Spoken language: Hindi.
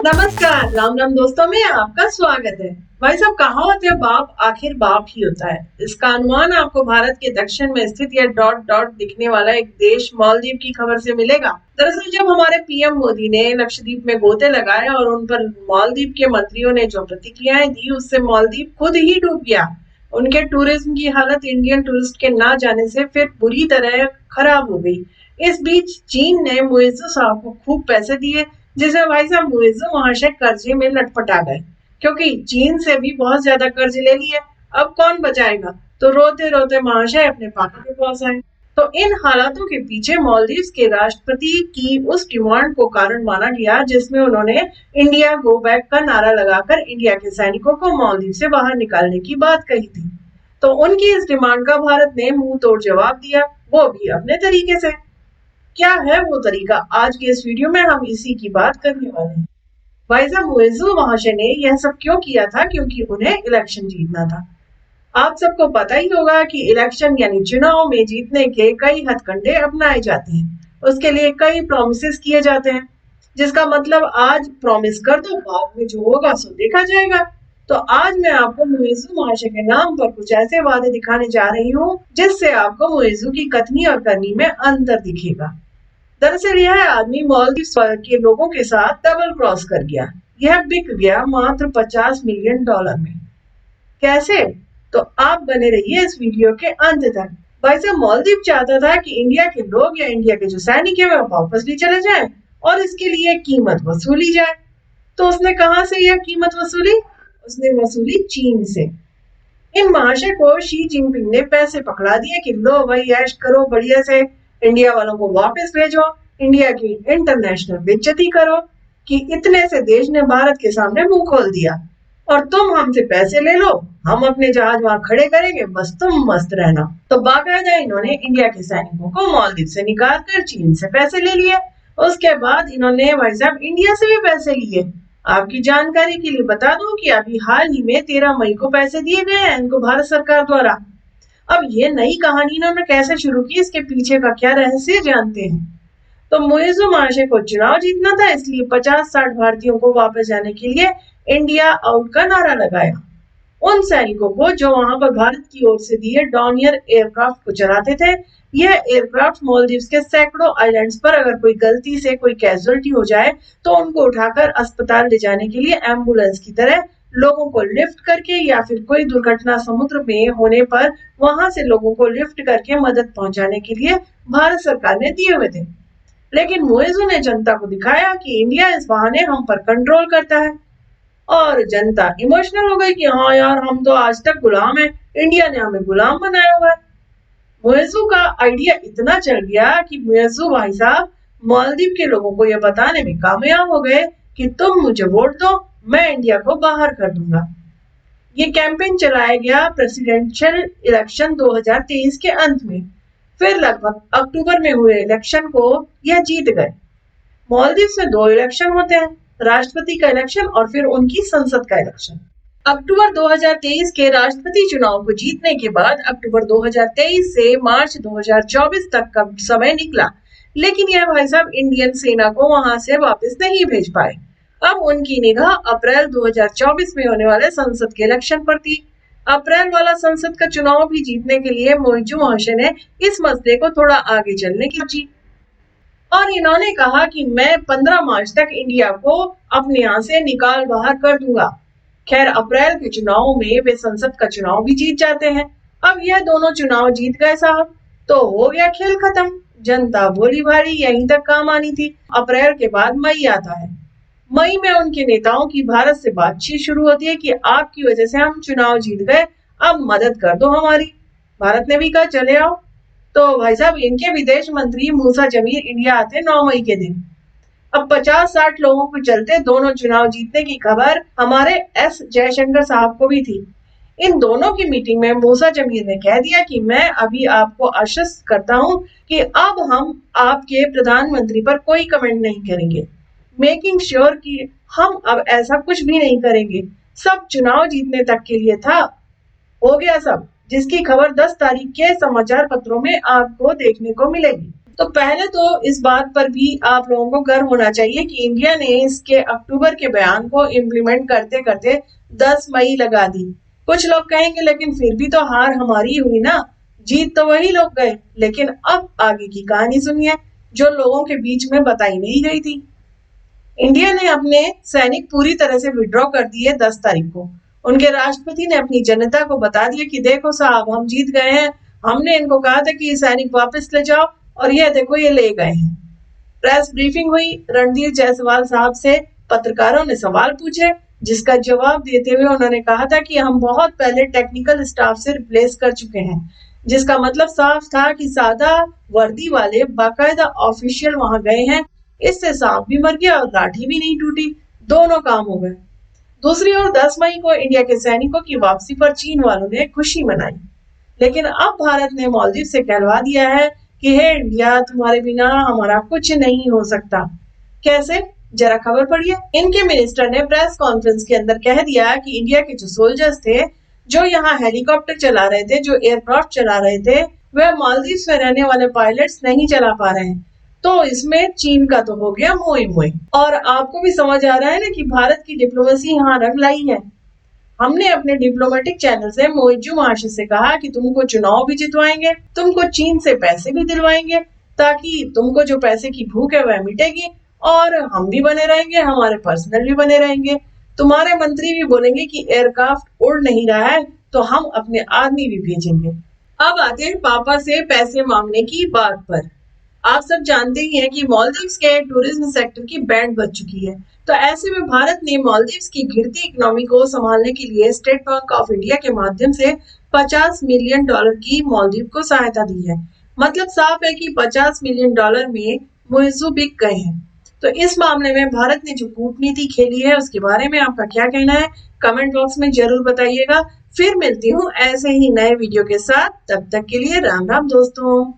नमस्कार, राम राम दोस्तों में आपका स्वागत है। भाई साहब, कहावत है बाप आखिर बाप ही होता है। इसका अनुमान आपको भारत के दक्षिण में स्थित यह डॉट डॉट दिखने वाला एक देश मालदीव की खबर से मिलेगा। दरअसल जब हमारे पीएम मोदी ने लक्षद्वीप में गोते लगाए और उन पर मालदीव के मंत्रियों ने जो प्रतिक्रियाएं दी, उससे मालदीव खुद ही डूब गया। उनके टूरिज्म की हालत इंडियन टूरिस्ट के ना जाने से फिर बुरी तरह खराब हो गई। इस बीच चीन ने मुइज्जू साहब को खूब पैसे दिए, जिसे भाई साहब मुइज्जू महाशय कर्जे में लटपटा गए, क्योंकि चीन से भी बहुत ज्यादा कर्ज ले लिए। अब कौन बचाएगा? तो रोते रोते महाशय अपने पापा के पास आए। तो इन हालातों के पीछे मालदीव्स के राष्ट्रपति की उस डिमांड को कारण माना गया, जिसमें उन्होंने इंडिया गो बैक का नारा लगाकर इंडिया के सैनिकों को मालदीव से बाहर निकालने की बात कही थी। तो उनकी इस डिमांड का भारत ने मुंह तोड़ जवाब दिया, वो भी अपने तरीके से। क्या है वो तरीका? आज के इस वीडियो में हम इसी की बात करने वाले हैं। वाइजा मुइज्जू महाशय ने यह सब क्यों किया था? क्योंकि उन्हें इलेक्शन जीतना था। आप सबको पता ही होगा कि इलेक्शन यानी चुनाव में जीतने के कई हथकंडे अपनाए जाते हैं। उसके लिए कई प्रॉमिसेस किए जाते हैं, जिसका मतलब आज प्रॉमिस कर दो, बाद में जो होगा सो देखा जाएगा। तो आज मैं आपको मुइज्जू महाशय के नाम पर कुछ ऐसे वादे दिखाने जा रही हूँ, जिससे आपको मुइज्जू की कथनी और करनी में अंतर दिखेगा। दरअसल यह आदमी मालदीव के लोगों के साथ डबल क्रॉस कर गया। यह बिक गया मात्र $50 मिलियन में। कैसे? तो आप बने रहिए इस वीडियो के अंत तक। भाई साहब, मालदीव चाहता था कि इंडिया के लोग या इंडिया के जो सैनिक है वह वापस भी चले जाएं और इसके लिए कीमत वसूली जाए। तो उसने कहां से यह कीमत वसूली? उसने वसूली चीन से। इन महाशय को शी जिनपिंग ने पैसे पकड़ा दिए कि लो भाई ऐश करो बढ़िया से, इंडिया वालों को वापस भेजो, इंडिया की इंटरनेशनल बेइज्जती करो कि इतने से देश ने भारत के सामने मुंह खोल दिया और तुम हमसे पैसे ले लो, हम अपने जहाज वहां खड़े करेंगे, बस तुम मस्त रहना। तो बाकायदा इन्होंने इंडिया के सैनिकों को मालदीव से निकाल कर चीन से पैसे ले लिए। उसके बाद इन्होंने भाई साहब इंडिया से भी पैसे लिए। आपकी जानकारी के लिए बता दूं कि अभी हाल ही में 13 मई को पैसे दिए गए हैं इनको भारत सरकार द्वारा। अब ये नई कहानी इन्होंने कैसे शुरू की, इसके पीछे का क्या रहस्य जानते हैं। तो मुइज्जू महाशय को चुनाव जीतना था, इसलिए 50-60 भारतीयों को वापस जाने के लिए इंडिया आउट का नारा लगाया। उन सैनिकों को जो वहां पर भारत की ओर से दिए डॉनियर एयरक्राफ्ट को चलाते थे। यह एयरक्राफ्ट मालदीव्स के सैकड़ों आइलैंड्स पर अगर कोई गलती से कोई कैजुअलिटी हो जाए तो उनको उठाकर अस्पताल ले जाने के लिए एम्बुलेंस की तरह लोगों को लिफ्ट करके, या फिर कोई दुर्घटना समुद्र में होने पर वहां से लोगों को लिफ्ट करके मदद पहुंचाने के लिए भारत सरकार ने दिए हुए थे। लेकिन मुइज्जू ने जनता को दिखाया कि इंडिया इस बहाने हम पर कंट्रोल करता है और जनता इमोशनल हो गई कि हाँ यार, हम तो आज तक गुलाम है, इंडिया ने हमें गुलाम बनाया हुआ है। मुइज्जू का आइडिया इतना चल गया कि मुइज्जू भाई साहब मालदीव के लोगों को यह बताने में कामयाब हो गए कि तुम मुझे वोट दो, मैं इंडिया को बाहर कर दूंगा। ये कैंपेन चलाया गया प्रेसिडेंशियल इलेक्शन 2023 के अंत में। फिर लगभग अक्टूबर में हुए इलेक्शन को यह जीत गए। मालदीव में 2 इलेक्शन होते हैं, राष्ट्रपति का इलेक्शन और फिर उनकी संसद का इलेक्शन। अक्टूबर 2023 के राष्ट्रपति चुनाव को जीतने के बाद अक्टूबर 2023 से मार्च 2024 तक का समय निकला, लेकिन यह भाई साहब इंडियन सेना को वहां से वापस नहीं भेज पाए। अब उनकी निगाह अप्रैल 2024 में होने वाले संसद के इलेक्शन पर थी। अप्रैल वाला संसद का चुनाव भी जीतने के लिए मुइज्जू महाशय ने इस मसले को थोड़ा आगे चलने की सोची और इन्होंने कहा कि मैं 15 मार्च तक इंडिया को अपने यहाँ से निकाल बाहर कर दूंगा। खैर, अप्रैल के चुनाव में वे संसद का चुनाव भी जीत जाते हैं। अब यह दोनों चुनाव जीत गए साहब, तो हो गया खेल खत्म। जनता बोली भारी यहीं तक काम आनी थी। अप्रैल के बाद मई आता है। मई में उनके नेताओं की भारत से बातचीत शुरू होती है कि आपकी वजह से हम चुनाव जीत गए, अब मदद कर दो हमारी। भारत ने भी कहा चले आओ। तो भाई साहब इनके विदेश मंत्री मूसा जमीर इंडिया आते 9 मई के दिन। अब 50-60 लोगों के चलते दोनों चुनाव जीतने की खबर हमारे एस जयशंकर साहब को भी थी। इन दोनों की मीटिंग में मूसा जमीर ने कह दिया कि मैं अभी आपको आश्वस्त करता हूं कि अब हम आपके प्रधानमंत्री पर कोई कमेंट नहीं करेंगे, मेकिंग श्योर कि हम अब ऐसा कुछ भी नहीं करेंगे। सब चुनाव जीतने तक के लिए था। हो गया सब, जिसकी खबर 10 तारीख के समाचार पत्रों में आपको देखने को मिलेगी। तो पहले तो इस बात पर भी आप लोगों को गर्व होना चाहिए कि इंडिया ने इसके अक्टूबर के बयान को इम्प्लीमेंट करते करते 10 मई लगा दी। कुछ लोग कहेंगे लेकिन फिर भी तो हार हमारी हुई ना, जीत तो वही लोग गए। लेकिन अब आगे की कहानी सुनिए जो लोगों के बीच में बताई नहीं गई थी। इंडिया ने अपने सैनिक पूरी तरह से विड्रॉ कर दिए 10 तारीख को। उनके राष्ट्रपति ने अपनी जनता को बता दिया कि देखो साहब हम जीत गए हैं, हमने इनको कहा था कि ये सैनिक वापस ले जाओ और ये देखो ये ले गए हैं। प्रेस ब्रीफिंग हुई, रणधीर जायसवाल साहब से पत्रकारों ने सवाल पूछे जिसका जवाब देते हुए उन्होंने कहा था कि हम बहुत पहले टेक्निकल स्टाफ से रिप्लेस कर चुके हैं, जिसका मतलब साफ था कि सादा वर्दी वाले बाकायदा ऑफिशियल वहां गए हैं। इससे सांप भी मर गया और लाठी भी नहीं टूटी, दोनों काम हो गए। दूसरी ओर 10 मई को इंडिया के सैनिकों की वापसी पर चीन वालों ने खुशी मनाई, लेकिन अब भारत ने मालदीव से कहलवा दिया है कि हे इंडिया तुम्हारे बिना हमारा कुछ नहीं हो सकता। कैसे, जरा खबर पढ़िए। इनके मिनिस्टर ने प्रेस कॉन्फ्रेंस के अंदर कह दिया कि इंडिया के जो सोल्जर्स थे, जो यहाँ हेलीकॉप्टर चला रहे थे, जो एयरक्राफ्ट चला रहे थे, वह मालदीव में रहने वाले पायलट्स नहीं चला पा रहे हैं। तो इसमें चीन का तो हो गया मोई मोई। और आपको भी समझ आ रहा है ना कि भारत की डिप्लोमेसी यहाँ रंग लाई है। हमने अपने डिप्लोमेटिक चैनल से मोइजू महाशय से कहा कि तुमको चुनाव भी जितवाएंगे, तुमको चीन से पैसे भी दिलवाएंगे, ताकि तुमको जो पैसे की भूख है वह मिटेगी और हम भी बने रहेंगे, हमारे पर्सनल भी बने रहेंगे। तुम्हारे मंत्री भी बोलेंगे कि एयरक्राफ्ट उड़ नहीं रहा है तो हम अपने आदमी भी भेजेंगे। अब आते हैं पापा से पैसे मांगने की बात पर। आप सब जानते ही हैं कि मालदीव्स के टूरिज्म सेक्टर की बैंड बज चुकी है। तो ऐसे में भारत ने मालदीव्स की गिरती इकोनॉमी को संभालने के लिए स्टेट बैंक ऑफ इंडिया के माध्यम से $50 मिलियन की मालदीव को सहायता दी है। मतलब साफ है कि $50 मिलियन में मुइज्जू बिक गए हैं। तो इस मामले में भारत ने जो कूटनीति खेली है उसके बारे में आपका क्या कहना है, कमेंट बॉक्स में जरूर बताइएगा। फिर मिलती हूँ ऐसे ही नए वीडियो के साथ, तब तक के लिए राम राम दोस्तों।